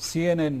CNN,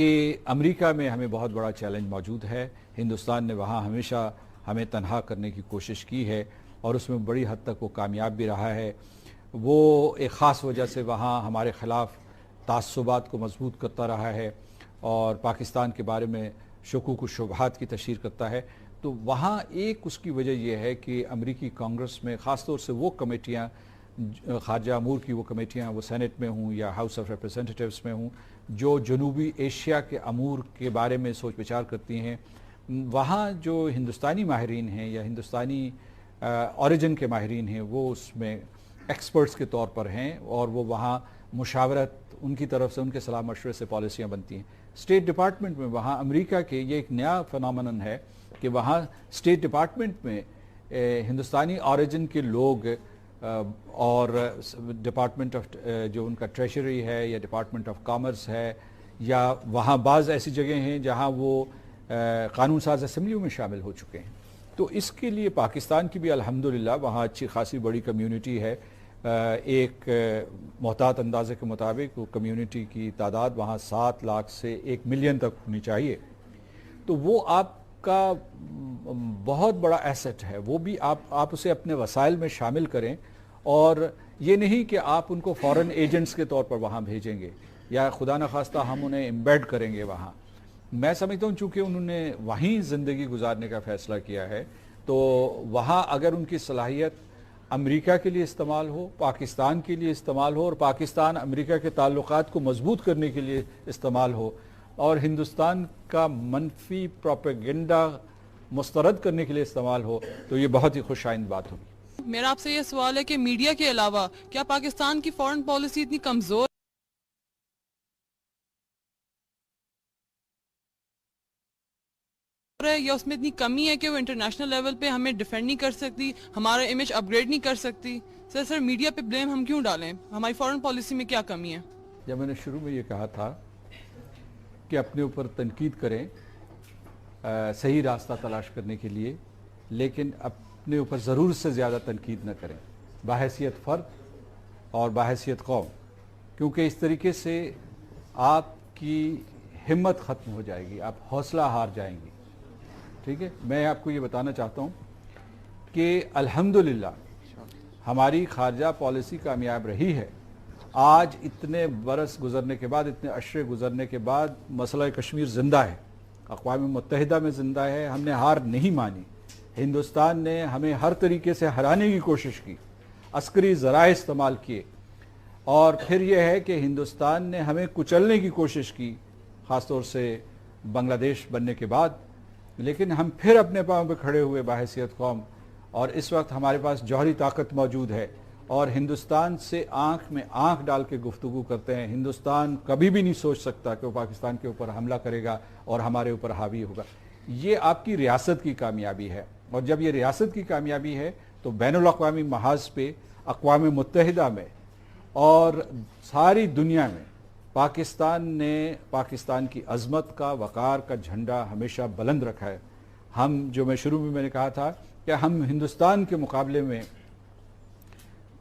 کہ امریکہ میں ہمیں بہت بڑا چیلنج موجود ہے. ہندوستان نے وہاں ہمیشہ ہمیں تنہا کرنے کی کوشش کی ہے اور اس میں بڑی حد تک وہ کامیاب بھی رہا ہے. وہ ایک خاص وجہ سے وہاں ہمارے خلاف تعصبات کو مضبوط کرتا رہا ہے اور پاکستان کے بارے میں شکوک و شبہات کی تشہیر کرتا ہے. تو وہاں ایک اس کی وجہ یہ ہے کہ امریکی کانگریس میں خاص طور سے وہ کمیٹیاں، خارجہ امور کی وہ کمیٹیاں، وہ سینٹ میں ہوں یا ہاؤس آف ریپرزینٹیٹیوز میں ہوں، جو جنوبی ایشیا کے امور کے بارے میں سوچ بچار کرتی ہیں، وہاں جو ہندوستانی ماہرین ہیں یا ہندوستانی اوریجن کے ماہرین ہیں وہ اس میں ایکسپرٹس کے طور پر ہیں اور وہ وہاں مشاورت ان کی طرف سے، ان کے صلاح مشورے سے پالیسیاں بنتی ہیں. اسٹیٹ ڈپارٹمنٹ میں وہاں امریکہ کے یہ ایک نیا فنامنن ہے کہ وہاں اسٹیٹ ڈپارٹمنٹ میں ہندوستانی اوریجن کے لوگ اور ڈپارٹمنٹ آف جو ان کا ٹریجری ہے یا ڈپارٹمنٹ آف کامرس ہے، یا وہاں بعض ایسی جگہیں ہیں جہاں وہ قانون ساز اسمبلیوں میں شامل ہو چکے ہیں. تو اس کے لیے پاکستان کی بھی الحمدللہ وہاں اچھی خاصی بڑی کمیونٹی ہے. ایک محتاط اندازے کے مطابق وہ کمیونٹی کی تعداد وہاں 7 لاکھ سے 1 ملین تک ہونی چاہیے. تو وہ آپ کا بہت بڑا ایسٹ ہے. وہ بھی آپ اسے اپنے وسائل میں شامل کریں، اور یہ نہیں کہ آپ ان کو فورن ایجنٹس کے طور پر وہاں بھیجیں گے یا خدا نخواستہ ہم انہیں امبیڈ کریں گے وہاں. میں سمجھتا ہوں چونکہ انہوں نے وہیں زندگی گزارنے کا فیصلہ کیا ہے، تو وہاں اگر ان کی صلاحیت امریکہ کے لیے استعمال ہو، پاکستان کے لیے استعمال ہو، اور پاکستان امریکہ کے تعلقات کو مضبوط کرنے کے لیے استعمال ہو، اور ہندوستان کا منفی پروپیگنڈا مسترد کرنے کے لیے استعمال ہو، تو یہ بہت ہی خوش آئند بات ہوگی. میرا آپ سے یہ سوال ہے کہ میڈیا کے علاوہ کیا پاکستان کی فورن پالیسی اتنی کمزور ہے یا اس میں اتنی کمی ہے کہ وہ انٹرنیشنل لیول پہ ہمیں ڈیفینڈ نہیں کر سکتی، ہمارا امیج اپ گریڈ نہیں کر سکتی؟ سر میڈیا پہ بلیم ہم کیوں ڈالیں؟ ہماری فورن پالیسی میں کیا کمی ہے؟ جب میں نے شروع میں یہ کہا تھا کہ اپنے اوپر تنقید کریں صحیح راستہ تلاش کرنے کے لیے، لیکن اپنے اوپر ضرورت سے زیادہ تنقید نہ کریں بحیثیت فرد اور بحیثیت قوم، کیونکہ اس طریقے سے آپ کی ہمت ختم ہو جائے گی، آپ حوصلہ ہار جائیں گی. ٹھیک ہے، میں آپ کو یہ بتانا چاہتا ہوں کہ الحمدللہ ہماری خارجہ پالیسی کامیاب رہی ہے. آج اتنے برس گزرنے کے بعد، اتنے عشرے گزرنے کے بعد مسئلہ کشمیر زندہ ہے، اقوام متحدہ میں زندہ ہے. ہم نے ہار نہیں مانی. ہندوستان نے ہمیں ہر طریقے سے ہرانے کی کوشش کی، عسکری ذرائع استعمال کیے، اور پھر یہ ہے کہ ہندوستان نے ہمیں کچلنے کی کوشش کی، خاص طور سے بنگلہ دیش بننے کے بعد. لیکن ہم پھر اپنے پاؤں پہ کھڑے ہوئے بحیثیت قوم، اور اس وقت ہمارے پاس جوہری طاقت موجود ہے اور ہندوستان سے آنکھ میں آنکھ ڈال کے گفتگو کرتے ہیں. ہندوستان کبھی بھی نہیں سوچ سکتا کہ وہ پاکستان کے اوپر حملہ کرے گا اور ہمارے اوپر حاوی ہوگا. یہ آپ کی ریاست کی کامیابی ہے، اور جب یہ ریاست کی کامیابی ہے تو بین الاقوامی محاذ پہ اقوام متحدہ میں اور ساری دنیا میں پاکستان کی عظمت کا، وقار کا جھنڈا ہمیشہ بلند رکھا ہے. میں شروع میں نے کہا تھا کہ ہم ہندوستان کے مقابلے میں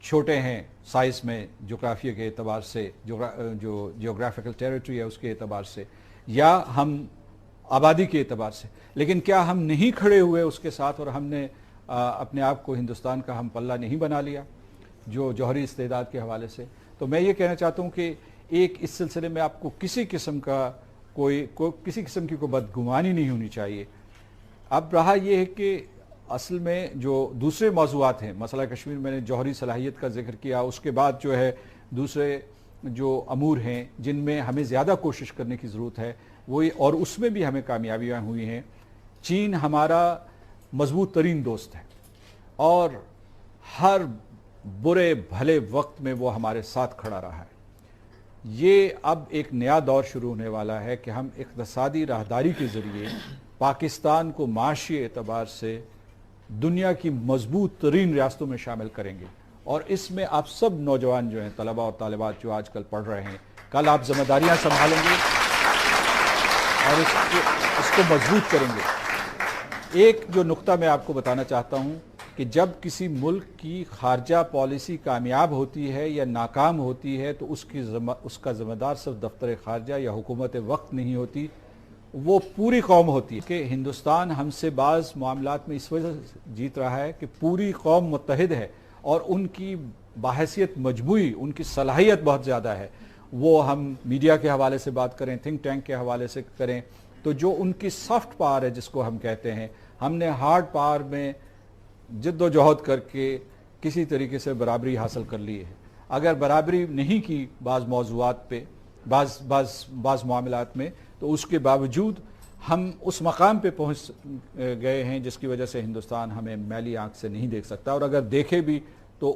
چھوٹے ہیں سائز میں، جغرافیہ کے اعتبار سے، جو جیوگرافیکل ٹیریٹری ہے اس کے اعتبار سے، یا ہم آبادی کے اعتبار سے، لیکن کیا ہم نہیں کھڑے ہوئے اس کے ساتھ اور ہم نے اپنے آپ کو ہندوستان کا ہم پلہ نہیں بنا لیا جو جوہری استعداد کے حوالے سے؟ تو میں یہ کہنا چاہتا ہوں کہ ایک اس سلسلے میں آپ کو کسی قسم کی کوئی بدگمانی نہیں ہونی چاہیے. اب رہا یہ ہے کہ اصل میں جو دوسرے موضوعات ہیں، مسئلہ کشمیر میں نے جوہری صلاحیت کا ذکر کیا، اس کے بعد جو ہے دوسرے جو امور ہیں جن میں ہمیں زیادہ کوشش کرنے کی ضرورت ہے اور اس میں بھی ہمیں کامیابیاں ہوئی ہیں. چین ہمارا مضبوط ترین دوست ہے اور ہر برے بھلے وقت میں وہ ہمارے ساتھ کھڑا رہا ہے. یہ اب ایک نیا دور شروع ہونے والا ہے کہ ہم اقتصادی راہداری کے ذریعے پاکستان کو معاشی اعتبار سے دنیا کی مضبوط ترین ریاستوں میں شامل کریں گے. اور اس میں آپ سب نوجوان جو ہیں، طلباء اور طالبات جو آج کل پڑھ رہے ہیں، کل آپ ذمہ داریاں سنبھالیں گے اور اس کو مضبوط کریں گے. ایک جو نقطہ میں آپ کو بتانا چاہتا ہوں کہ جب کسی ملک کی خارجہ پالیسی کامیاب ہوتی ہے یا ناکام ہوتی ہے تو اس کا ذمہ دار صرف دفتر خارجہ یا حکومت وقت نہیں ہوتی، وہ پوری قوم ہوتی ہے. کہ ہندوستان ہم سے بعض معاملات میں اس وجہ سے جیت رہا ہے کہ پوری قوم متحد ہے اور ان کی بحیثیت مجموعی ان کی صلاحیت بہت زیادہ ہے. وہ ہم میڈیا کے حوالے سے بات کریں، تھنک ٹینک کے حوالے سے کریں، تو جو ان کی سافٹ پاور ہے جس کو ہم کہتے ہیں، ہم نے ہارڈ پاور میں جد و جہد کر کے کسی طریقے سے برابری حاصل کر لی ہے. اگر برابری نہیں کی بعض موضوعات پہ، بعض معاملات میں، تو اس کے باوجود ہم اس مقام پہ پہنچ گئے ہیں جس کی وجہ سے ہندوستان ہمیں میلی آنکھ سے نہیں دیکھ سکتا، اور اگر دیکھے بھی تو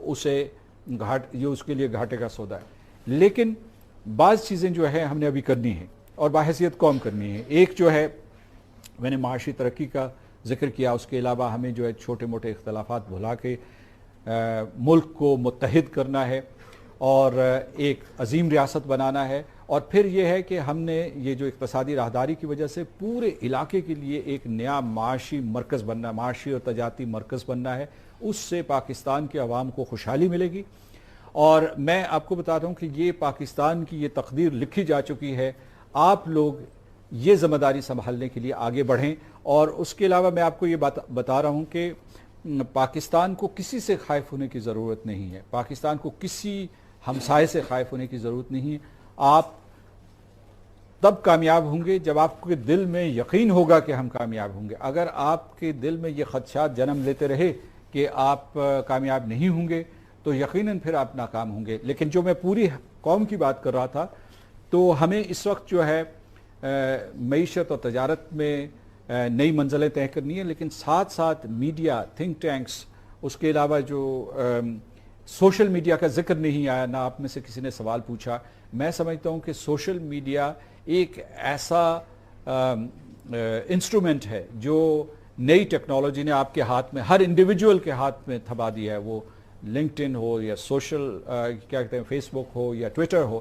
یہ اس کے لیے گھاٹے کا سودا ہے. لیکن بعض چیزیں جو ہے ہم نے ابھی کرنی ہیں اور بحیثیت قوم کرنی ہے. ایک جو ہے میں نے معاشی ترقی کا ذکر کیا، اس کے علاوہ ہمیں جو ہے چھوٹے موٹے اختلافات بھلا کے ملک کو متحد کرنا ہے اور ایک عظیم ریاست بنانا ہے. اور پھر یہ ہے کہ ہم نے یہ جو اقتصادی راہداری کی وجہ سے پورے علاقے کے لیے ایک نیا معاشی مرکز بننا، معاشی اور تجارتی مرکز بننا ہے. اس سے پاکستان کے عوام کو خوشحالی ملے گی. اور میں آپ کو بتا رہا ہوں کہ یہ پاکستان کی یہ تقدیر لکھی جا چکی ہے. آپ لوگ یہ ذمہ داری سنبھالنے کے لیے آگے بڑھیں. اور اس کے علاوہ میں آپ کو یہ بتا رہا ہوں کہ پاکستان کو کسی سے خائف ہونے کی ضرورت نہیں ہے، پاکستان کو کسی ہمسائے سے خائف ہونے کی ضرورت نہیں ہے. آپ تب کامیاب ہوں گے جب آپ کے دل میں یقین ہوگا کہ ہم کامیاب ہوں گے. اگر آپ کے دل میں یہ خدشات جنم لیتے رہے کہ آپ کامیاب نہیں ہوں گے تو یقیناً پھر آپ ناکام ہوں گے. لیکن جو میں پوری قوم کی بات کر رہا تھا، تو ہمیں اس وقت جو ہے معیشت اور تجارت میں نئی منزلیں طے کرنی ہیں، لیکن ساتھ ساتھ میڈیا، تھنک ٹینکس، اس کے علاوہ جو سوشل میڈیا کا ذکر نہیں آیا، نہ آپ میں سے کسی نے سوال پوچھا. میں سمجھتا ہوں کہ سوشل میڈیا ایک ایسا انسٹرومنٹ ہے جو نئی ٹیکنالوجی نے آپ کے ہاتھ میں، ہر انڈیویجول کے ہاتھ میں تھما دیا ہے. وہ لنکڈ ان ہو یا سوشل کیا کہتے ہیں فیس بک ہو یا ٹویٹر ہو.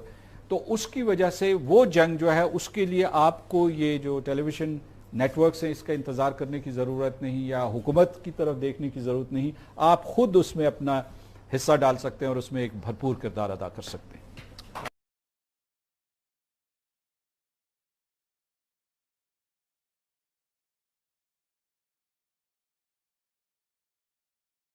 تو اس کی وجہ سے وہ جنگ جو ہے اس کے لیے آپ کو یہ جو ٹیلی ویژن نیٹ ورکس ہیں اس کا انتظار کرنے کی ضرورت نہیں، یا حکومت کی طرف دیکھنے کی ضرورت نہیں. آپ خود اس میں اپنا حصہ ڈال سکتے ہیں اور اس میں ایک بھرپور کردار ادا کر سکتے ہیں.